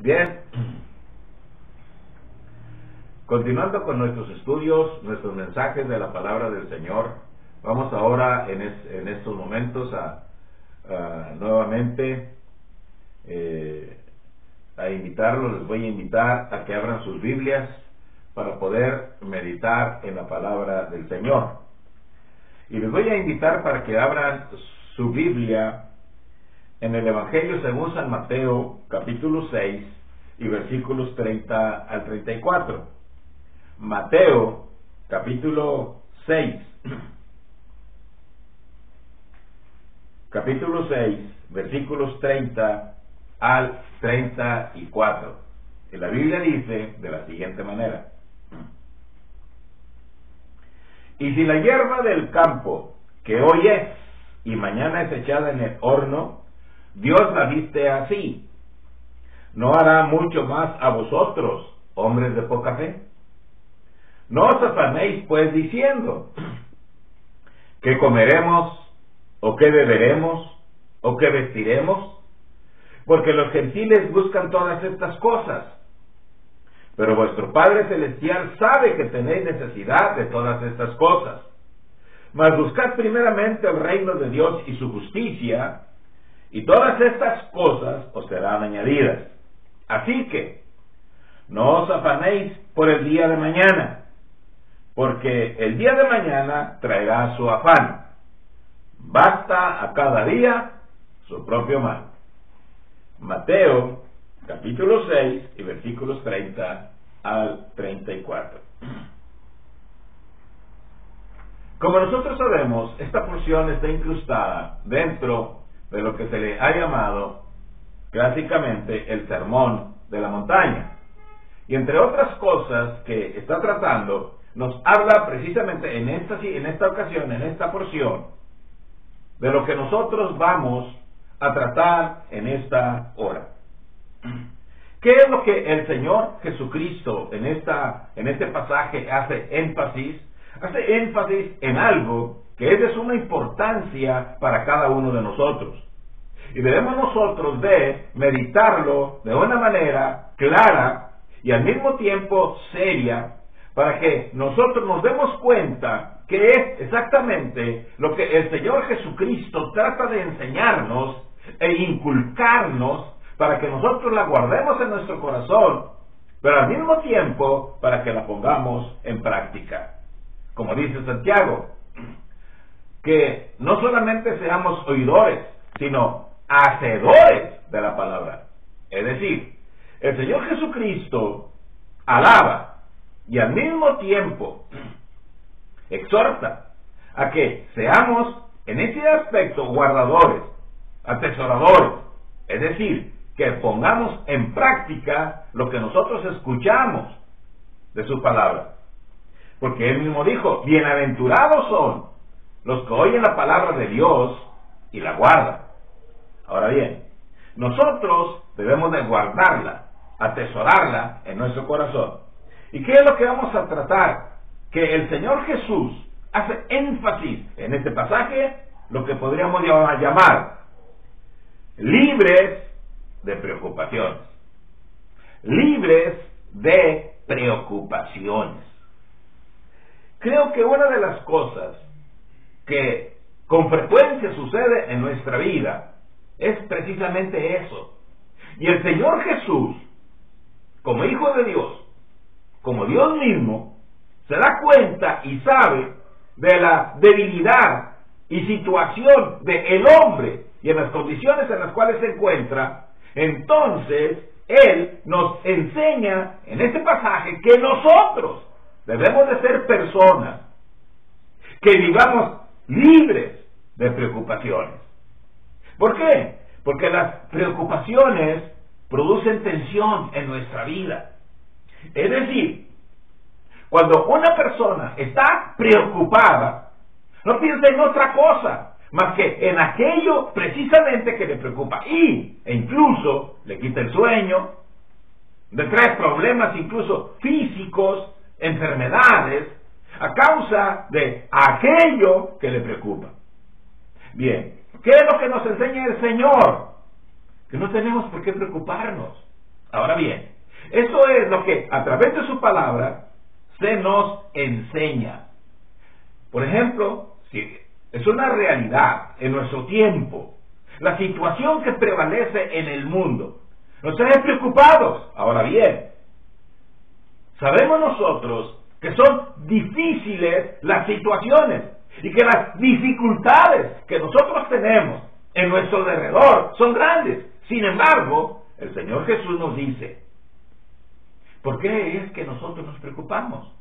Bien, continuando con nuestros estudios, nuestros mensajes de la palabra del Señor, vamos ahora en estos momentos a nuevamente a invitarlos, les voy a invitar a que abran sus Biblias para poder meditar en la palabra del Señor. Y les voy a invitar para que abran su Biblia en el Evangelio según San Mateo, capítulo 6 y versículos 30 al 34. Mateo, capítulo 6. Capítulo 6, versículos 30 al 34. Y la Biblia dice de la siguiente manera: y si la hierba del campo, que hoy es y mañana es echada en el horno, Dios la viste así, ¿no hará mucho más a vosotros, hombres de poca fe? No os afanéis pues diciendo, ¿qué comeremos? ¿O qué beberemos? ¿O qué vestiremos? Porque los gentiles buscan todas estas cosas. Pero vuestro Padre Celestial sabe que tenéis necesidad de todas estas cosas. Mas buscad primeramente el reino de Dios y su justicia, y todas estas cosas os serán añadidas. Así que, no os afanéis por el día de mañana, porque el día de mañana traerá su afán. Basta a cada día su propio mal. Mateo, capítulo 6 y versículos 30 al 34. Como nosotros sabemos, esta porción está incrustada dentro de lo que se le ha llamado clásicamente el Sermón de la Montaña. Y entre otras cosas que está tratando, nos habla precisamente en esta ocasión, en esta porción, de lo que nosotros vamos a tratar en esta hora. ¿Qué es lo que el Señor Jesucristo en este pasaje hace énfasis? Hace énfasis en algo que es de suma importancia para cada uno de nosotros. Y debemos nosotros de meditarlo de una manera clara y al mismo tiempo seria, para que nosotros nos demos cuenta que es exactamente lo que el Señor Jesucristo trata de enseñarnos e inculcarnos, para que nosotros la guardemos en nuestro corazón, pero al mismo tiempo para que la pongamos en práctica. Como dice Santiago, que no solamente seamos oidores, sino hacedores de la palabra. Es decir, el Señor Jesucristo alaba y al mismo tiempo exhorta a que seamos en ese aspecto guardadores, atesoradores, es decir, que pongamos en práctica lo que nosotros escuchamos de su palabra. Porque Él mismo dijo, bienaventurados son los que oyen la palabra de Dios y la guardan. Ahora bien, nosotros debemos de guardarla, atesorarla en nuestro corazón. ¿Y qué es lo que vamos a tratar? Que el Señor Jesús hace énfasis en este pasaje, lo que podríamos llamar libres de preocupaciones. Libres de preocupaciones. Creo que una de las cosas que con frecuencia sucede en nuestra vida es precisamente eso. Y el Señor Jesús, como Hijo de Dios, como Dios mismo, se da cuenta y sabe de la debilidad y situación del hombre y en las condiciones en las cuales se encuentra. Entonces Él nos enseña en este pasaje que nosotros debemos de ser personas que vivamos libres de preocupaciones. ¿Por qué? Porque las preocupaciones producen tensión en nuestra vida. Es decir, cuando una persona está preocupada, no piensa en otra cosa más que en aquello precisamente que le preocupa, e incluso le quita el sueño, le trae problemas incluso físicos, enfermedades, a causa de aquello que le preocupa. Bien, ¿qué es lo que nos enseña el Señor? Que no tenemos por qué preocuparnos. Ahora bien, eso es lo que a través de su palabra se nos enseña. Por ejemplo, si es una realidad en nuestro tiempo, la situación que prevalece en el mundo nos tiene preocupados. Ahora bien, sabemos nosotros que son difíciles las situaciones y que las dificultades que nosotros tenemos en nuestro alrededor son grandes. Sin embargo, el Señor Jesús nos dice, ¿por qué es que nosotros nos preocupamos?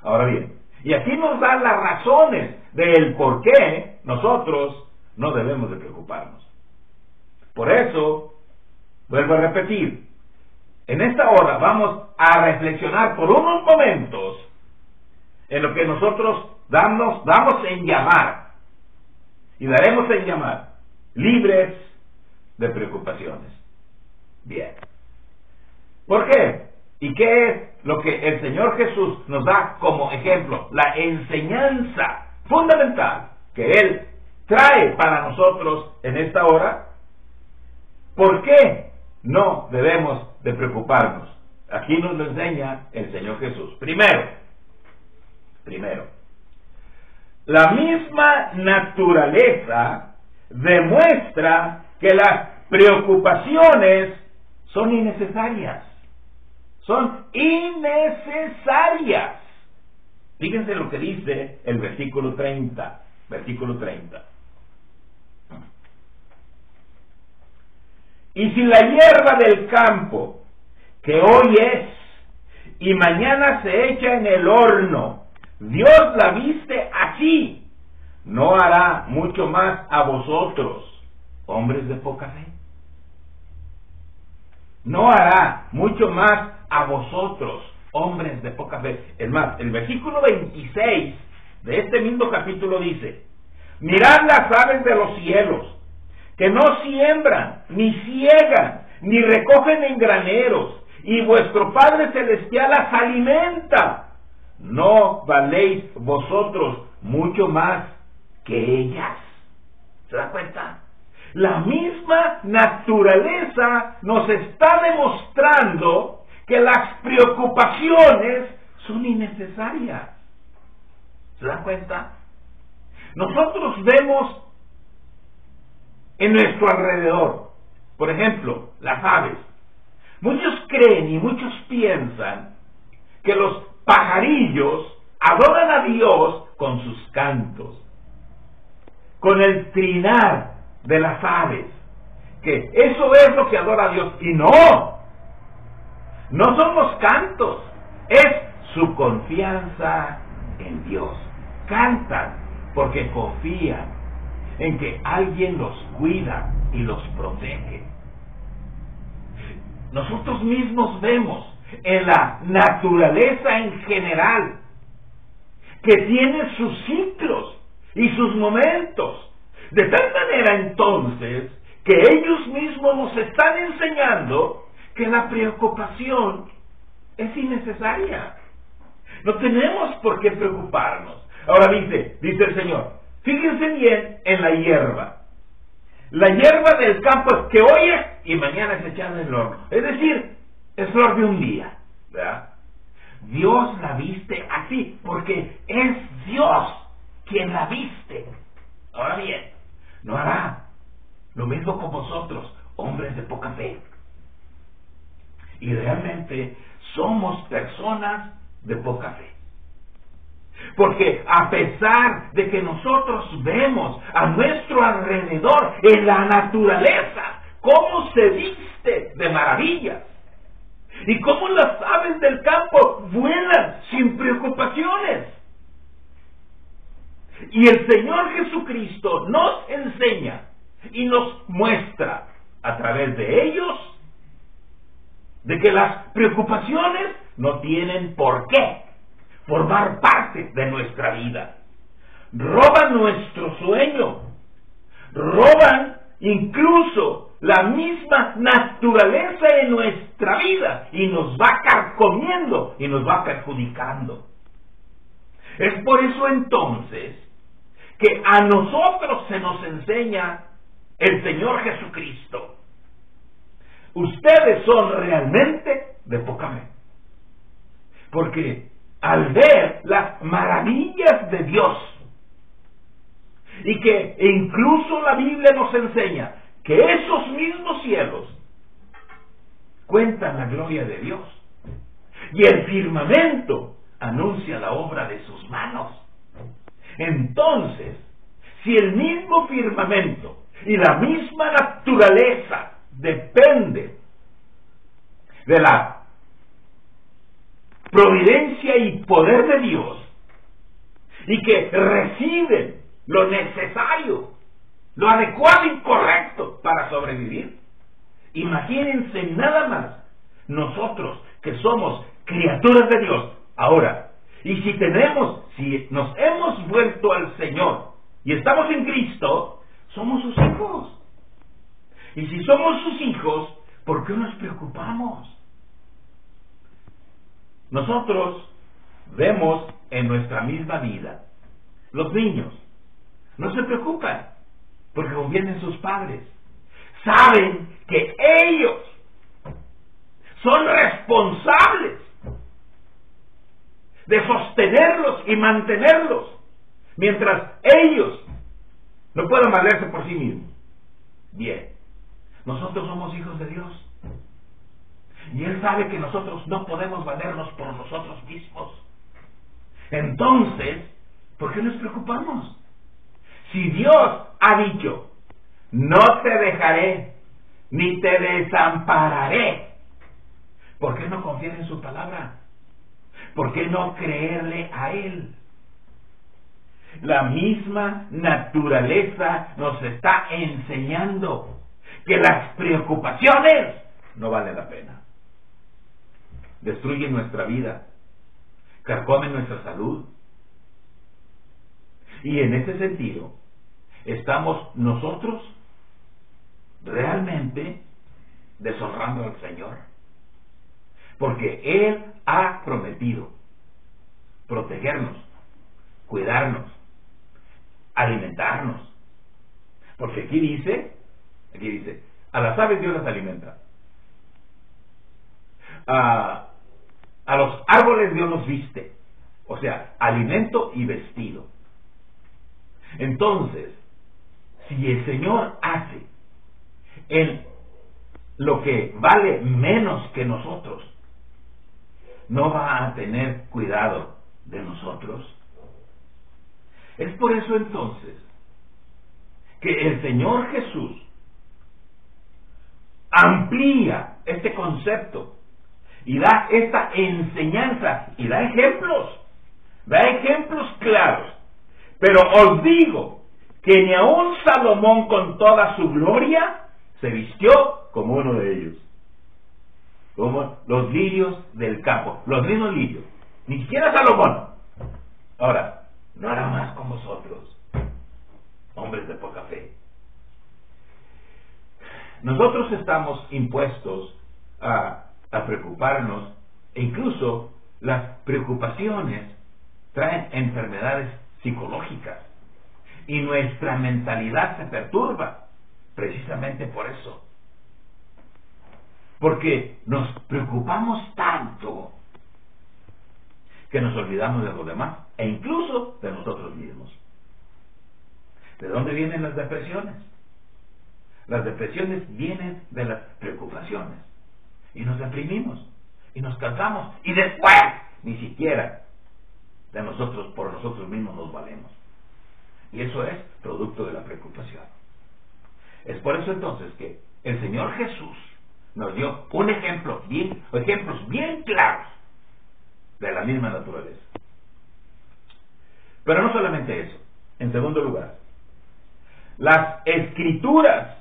Ahora bien, y aquí nos da las razones del por qué nosotros no debemos de preocuparnos. Por eso, vuelvo a repetir, en esta hora vamos a reflexionar por unos momentos en lo que nosotros damos en llamar, y daremos en llamar, libres de preocupaciones. Bien. ¿Por qué? ¿Y qué es lo que el Señor Jesús nos da como ejemplo? La enseñanza fundamental que Él trae para nosotros en esta hora. ¿Por qué no debemos de preocuparnos? Aquí nos lo enseña el Señor Jesús. Primero, la misma naturaleza demuestra que las preocupaciones son innecesarias. Son innecesarias. Fíjense lo que dice el versículo 30. Versículo 30. Y si la hierba del campo, que hoy es y mañana se echa en el horno, Dios la viste así, ¿no hará mucho más a vosotros, hombres de poca fe? No hará mucho más a vosotros, hombres de poca fe. Es más, el versículo 26 de este mismo capítulo dice, mirad las aves de los cielos, que no siembran, ni ciegan, ni recogen en graneros, y vuestro Padre Celestial las alimenta. ¿No valéis vosotros mucho más que ellas? ¿Se da cuenta? La misma naturaleza nos está demostrando que las preocupaciones son innecesarias. ¿Se da cuenta? Nosotros vemos en nuestro alrededor, por ejemplo, las aves. Muchos creen y muchos piensan que los pajarillos adoran a Dios con sus cantos, con el trinar de las aves, que eso es lo que adora a Dios. Y no son los cantos, es su confianza en Dios. Cantan porque confían en que alguien los cuida y los protege. Nosotros mismos vemos en la naturaleza en general que tiene sus ciclos y sus momentos, de tal manera entonces que ellos mismos nos están enseñando que la preocupación es innecesaria. No tenemos por qué preocuparnos. Ahora dice el Señor, fíjense bien en la hierba. La hierba del campo que hoy es y mañana es echada en el horno. Es decir, es flor de un día, ¿verdad? Dios la viste así, porque es Dios quien la viste. Ahora bien, no hará lo mismo con vosotros, hombres de poca fe. Y realmente somos personas de poca fe. Porque a pesar de que nosotros vemos a nuestro alrededor en la naturaleza cómo se viste de maravillas y cómo las aves del campo vuelan sin preocupaciones, y el Señor Jesucristo nos enseña y nos muestra a través de ellos de que las preocupaciones no tienen por qué formar parte de nuestra vida. Roban nuestro sueño, roban incluso la misma naturaleza de nuestra vida y nos va carcomiendo y nos va perjudicando. Es por eso entonces que a nosotros se nos enseña el Señor Jesucristo ustedes son realmente de poca fe. Porque al ver las maravillas de Dios, y que incluso la Biblia nos enseña que esos mismos cielos cuentan la gloria de Dios, y el firmamento anuncia la obra de sus manos. Entonces, si el mismo firmamento y la misma naturaleza depende de la providencia y poder de Dios, y que reciben lo necesario, lo adecuado y correcto para sobrevivir, imagínense nada más nosotros que somos criaturas de Dios ahora. Y si nos hemos vuelto al Señor y estamos en Cristo, somos sus hijos. Y si somos sus hijos, ¿por qué nos preocupamos? Nosotros vemos en nuestra misma vida, los niños no se preocupan porque convienen sus padres. Saben que ellos son responsables de sostenerlos y mantenerlos, mientras ellos no puedan valerse por sí mismos. Bien, nosotros somos hijos de Dios, y Él sabe que nosotros no podemos valernos por nosotros mismos. Entonces, ¿por qué nos preocupamos? Si Dios ha dicho, no te dejaré, ni te desampararé, ¿por qué no confiar en su palabra? ¿Por qué no creerle a Él? La misma naturaleza nos está enseñando que las preocupaciones no valen la pena. Destruyen nuestra vida, carcomen nuestra salud. Y en ese sentido, ¿estamos nosotros realmente deshonrando al Señor? Porque Él ha prometido protegernos, cuidarnos, alimentarnos. Porque aquí dice, a las aves Dios las alimenta, a los árboles Dios los viste, o sea, alimento y vestido. Entonces, si el Señor hace lo que vale menos que nosotros, ¿no va a tener cuidado de nosotros? Es por eso entonces que el Señor Jesús amplía este concepto y da esta enseñanza y da ejemplos claros. Pero os digo que ni aun Salomón con toda su gloria se vistió como uno de ellos. Como los lirios del campo, los mismos lirios, ni siquiera Salomón. Ahora, no hará más con vosotros, hombres de poca fe. Nosotros estamos impuestos a preocuparnos, e incluso las preocupaciones traen enfermedades psicológicas y nuestra mentalidad se perturba precisamente por eso, porque nos preocupamos tanto que nos olvidamos de los demás e incluso de nosotros mismos. ¿De dónde vienen las depresiones? Las depresiones vienen de las preocupaciones, y nos deprimimos y nos cansamos, y después ni siquiera por nosotros mismos nos valemos. Y eso es producto de la preocupación. Es por eso entonces que el Señor Jesús nos dio ejemplos bien claros de la misma naturaleza. Pero no solamente eso. En segundo lugar, las Escrituras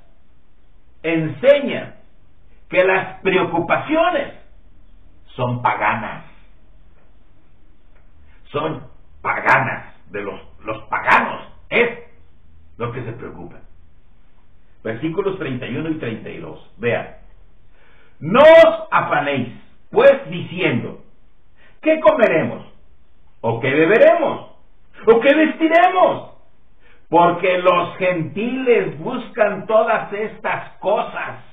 enseñan que las preocupaciones son paganas. Son paganas. De los paganos es lo que se preocupan. Versículos 31 y 32. Vean. No os afanéis, pues, diciendo, ¿qué comeremos? ¿O qué beberemos? ¿O qué vestiremos? Porque los gentiles buscan todas estas cosas.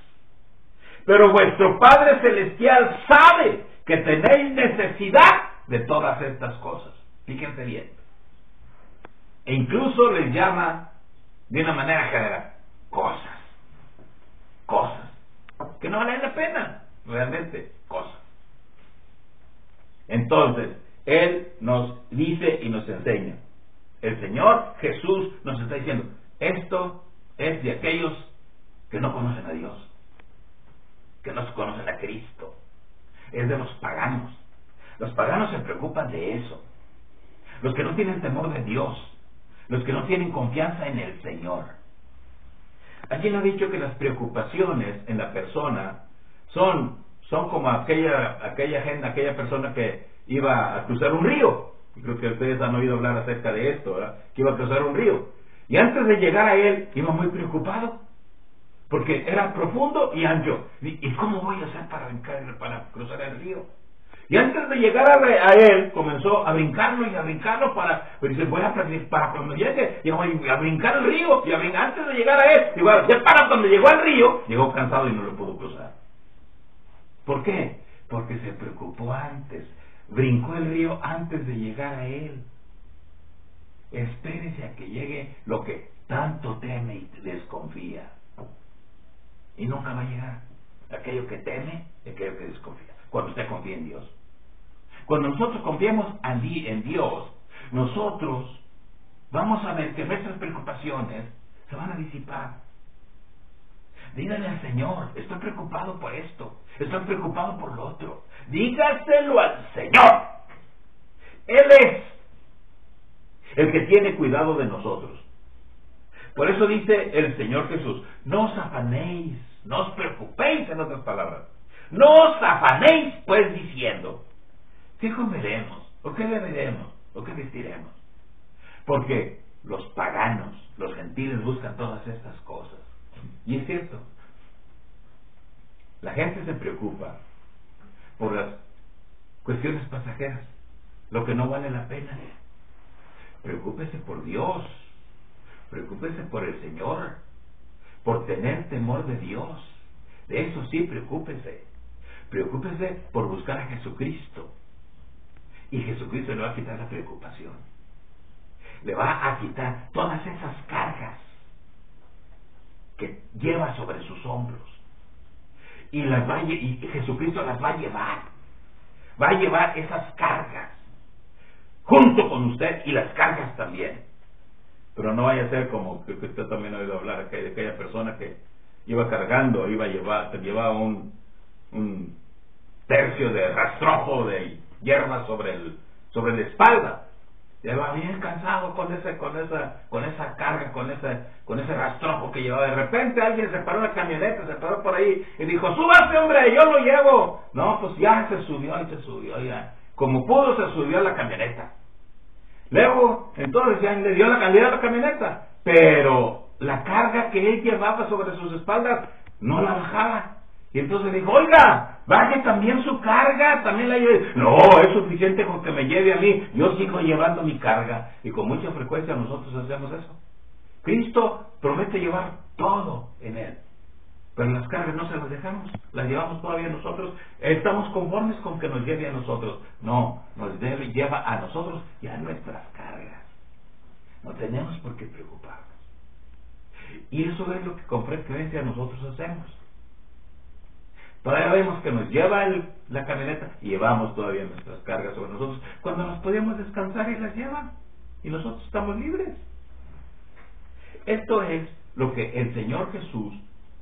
Pero vuestro Padre Celestial sabe que tenéis necesidad de todas estas cosas. Fíjense bien. E incluso les llama de una manera general cosas que no valen la pena, realmente cosas. Entonces, Él nos dice y nos enseña. El Señor Jesús nos está diciendo, esto es de aquellos que no conocen a Dios, que no conocen a Cristo. Es de los paganos. Los paganos se preocupan de eso. Los que no tienen temor de Dios, los que no tienen confianza en el Señor. Aquí nos ha dicho que las preocupaciones en la persona son como aquella persona que iba a cruzar un río. Y creo que ustedes han oído hablar acerca de esto, ¿verdad? Que iba a cruzar un río. Y antes de llegar a él, iba muy preocupado, porque era profundo y ancho. ¿Y cómo voy a hacer para cruzar el río? Y antes de llegar a él, comenzó a brincarlo pero dice, voy a para cuando llegue, y voy a brincar el río, y antes de llegar a él, igual, ya para cuando llegó al río, llegó cansado y no lo pudo cruzar. ¿Por qué? Porque se preocupó antes, brincó el río antes de llegar a él. Espérese a que llegue lo que tanto teme y desconfía. Y nunca va a llegar aquello que teme y aquello que desconfía. Cuando usted confía en Dios. Cuando nosotros confiemos en Dios, nosotros vamos a ver que nuestras preocupaciones se van a disipar. Dígale al Señor, estoy preocupado por esto, estoy preocupado por lo otro. Dígaselo al Señor. Él es el que tiene cuidado de nosotros. Por eso dice el Señor Jesús, no os afanéis, no os preocupéis, en otras palabras. No os afanéis pues diciendo, ¿qué comeremos? ¿O qué beberemos? ¿O qué vestiremos? Porque los paganos, los gentiles buscan todas estas cosas. Y es cierto, la gente se preocupa por las cuestiones pasajeras, lo que no vale la pena. Preocúpese por Dios, preocúpese por el Señor, por tener temor de Dios. De eso sí, preocúpese. Preocúpese por buscar a Jesucristo. Y Jesucristo le va a quitar la preocupación. Le va a quitar todas esas cargas que lleva sobre sus hombros. Y Jesucristo las va a llevar. Va a llevar esas cargas junto con usted y las cargas también. Pero no vaya a ser como que usted también ha oído hablar de aquella persona que iba cargando, llevaba un tercio de rastrojo de hierba sobre la espalda. Llevaba bien cansado con esa carga, con ese rastrojo que llevaba. De repente alguien se paró en la camioneta, se paró por ahí y dijo, súbase hombre, yo lo llevo. No, pues ya se subió ya. Como pudo se subió a la camioneta. Luego, entonces ya le dio la calidad a la camioneta, pero la carga que él llevaba sobre sus espaldas no la bajaba. Y entonces dijo, oiga, baje también su carga, también la lleve. No, es suficiente con que me lleve a mí, yo sigo llevando mi carga. Y con mucha frecuencia nosotros hacemos eso. Cristo promete llevar todo en Él, pero las cargas no se las dejamos, las llevamos todavía nosotros. Estamos conformes con que nos lleve a nosotros. No, lleva a nosotros y a nuestras cargas. No tenemos por qué preocuparnos. Y eso es lo que con frecuencia nosotros hacemos. Todavía vemos que nos lleva la camioneta y llevamos todavía nuestras cargas sobre nosotros, cuando nos podíamos descansar y las llevan, y nosotros estamos libres. Esto es lo que el Señor Jesús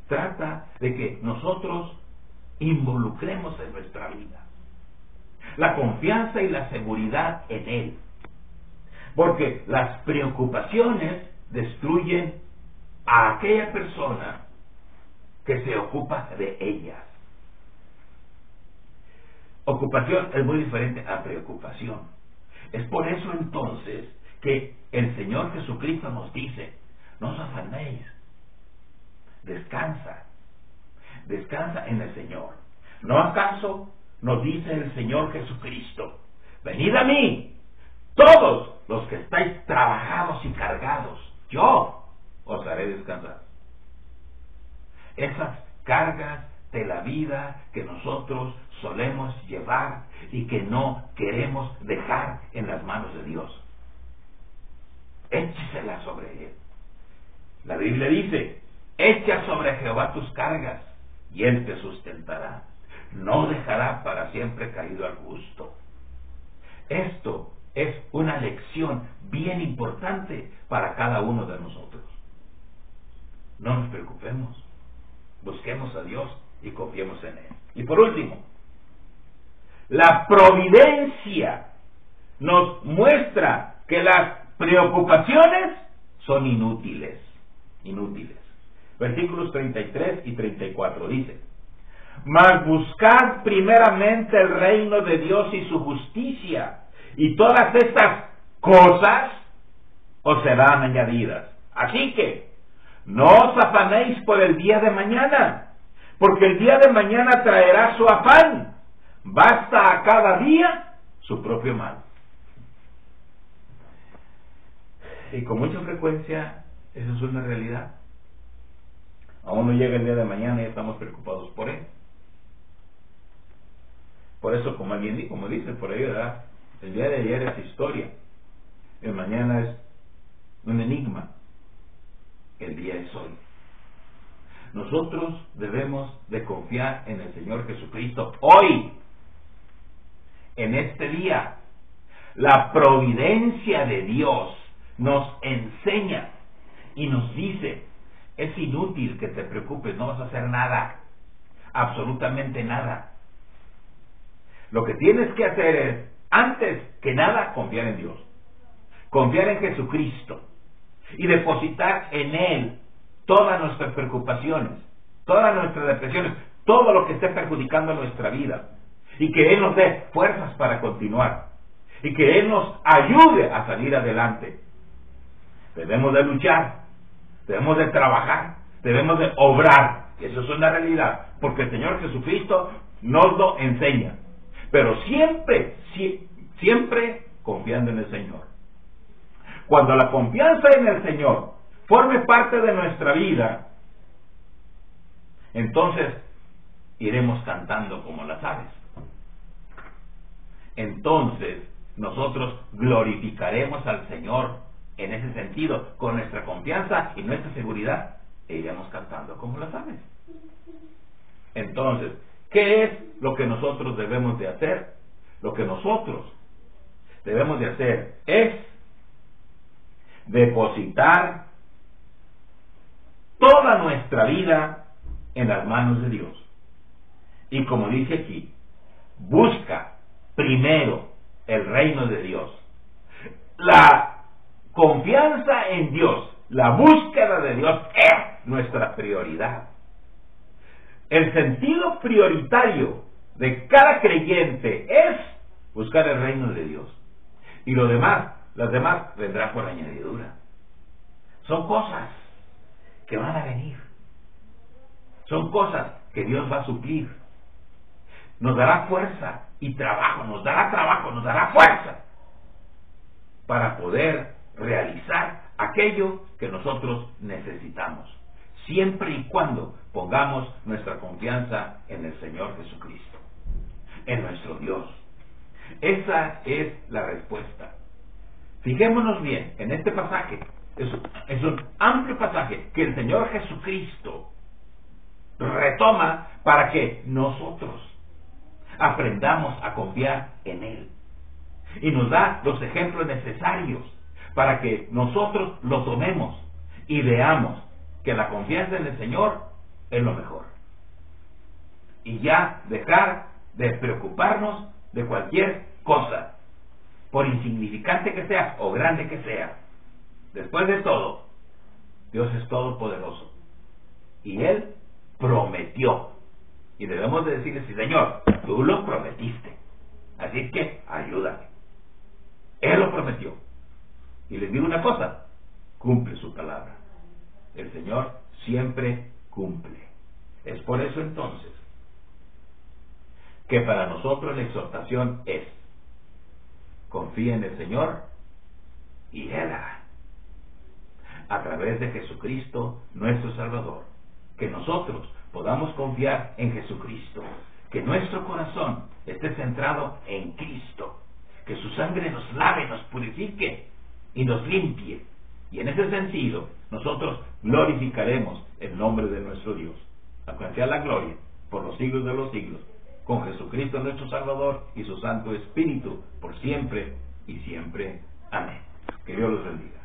trata de que nosotros involucremos en nuestra vida. La confianza y la seguridad en Él. Porque las preocupaciones destruyen a aquella persona que se ocupa de ellas. Ocupación es muy diferente a preocupación. Es por eso entonces que el Señor Jesucristo nos dice, no os afanéis, descansa en el Señor. ¿No acaso nos dice el Señor Jesucristo, venid a mí, todos los que estáis trabajados y cargados, yo os haré descansar? Esas cargas de la vida que nosotros solemos llevar y que no queremos dejar en las manos de Dios. Échesela sobre Él. La Biblia dice: echa sobre Jehová tus cargas y Él te sustentará. No dejará para siempre caído al justo. Esto es una lección bien importante para cada uno de nosotros. No nos preocupemos, busquemos a Dios y confiemos en Él. Y por último, la providencia nos muestra que las preocupaciones son inútiles. Versículos 33 y 34 dice: mas buscad primeramente el reino de Dios y su justicia, y todas estas cosas os serán añadidas. Así que no os afanéis por el día de mañana, porque el día de mañana traerá su afán. Basta a cada día su propio mal. Y con mucha frecuencia eso es una realidad. Aún no llega el día de mañana y estamos preocupados por él. Por eso, como dice por ahí, ¿verdad? El día de ayer es historia, el mañana es un enigma, el día es hoy. Nosotros debemos de confiar en el Señor Jesucristo hoy, en este día. La providencia de Dios nos enseña y nos dice: es inútil que te preocupes, no vas a hacer nada, absolutamente nada. Lo que tienes que hacer es, antes que nada, confiar en Dios, confiar en Jesucristo y depositar en Él todas nuestras preocupaciones, todas nuestras depresiones, todo lo que esté perjudicando nuestra vida, y que Él nos dé fuerzas para continuar y que Él nos ayude a salir adelante. Debemos de luchar, debemos de trabajar, debemos de obrar. Eso es una realidad, porque el Señor Jesucristo nos lo enseña. Pero siempre confiando en el Señor. Cuando la confianza en el Señor forme parte de nuestra vida, entonces iremos cantando como las aves. Entonces nosotros glorificaremos al Señor en ese sentido, con nuestra confianza y nuestra seguridad, e iremos cantando como las aves. Entonces, ¿qué es lo que nosotros debemos de hacer? Lo que nosotros debemos de hacer es depositar toda nuestra vida en las manos de Dios. Y como dice aquí, busca primero el reino de Dios. La confianza en Dios, la búsqueda de Dios es nuestra prioridad. El sentido prioritario de cada creyente es buscar el reino de Dios. Y lo demás, las demás vendrán por añadidura. Son cosas que van a venir. Son cosas que Dios va a suplir. Nos dará fuerza y trabajo, nos dará fuerza para poder realizar aquello que nosotros necesitamos, siempre y cuando pongamos nuestra confianza en el Señor Jesucristo, en nuestro Dios. Esa es la respuesta. Fijémonos bien en este pasaje. Es un amplio pasaje que el Señor Jesucristo retoma para que nosotros aprendamos a confiar en Él, y nos da los ejemplos necesarios para que nosotros lo tomemos y veamos que la confianza en el Señor es lo mejor, y ya dejar de preocuparnos de cualquier cosa, por insignificante que sea o grande que sea. Después de todo, Dios es todopoderoso y Él prometió, y debemos de decirle: sí, Señor, tú lo prometiste, así que ayúdame. Él lo prometió, y les digo una cosa: cumple su palabra. El Señor siempre cumple. Es por eso entonces que para nosotros la exhortación es: confía en el Señor y Él hará, a través de Jesucristo nuestro Salvador. que nosotros podamos confiar en Jesucristo, que nuestro corazón esté centrado en Cristo, que su sangre nos lave, nos purifique y nos limpie. Y en ese sentido, nosotros glorificaremos el nombre de nuestro Dios. Alcanzar la gloria por los siglos de los siglos, con Jesucristo nuestro Salvador y su Santo Espíritu, por siempre y siempre. Amén. Que Dios los bendiga.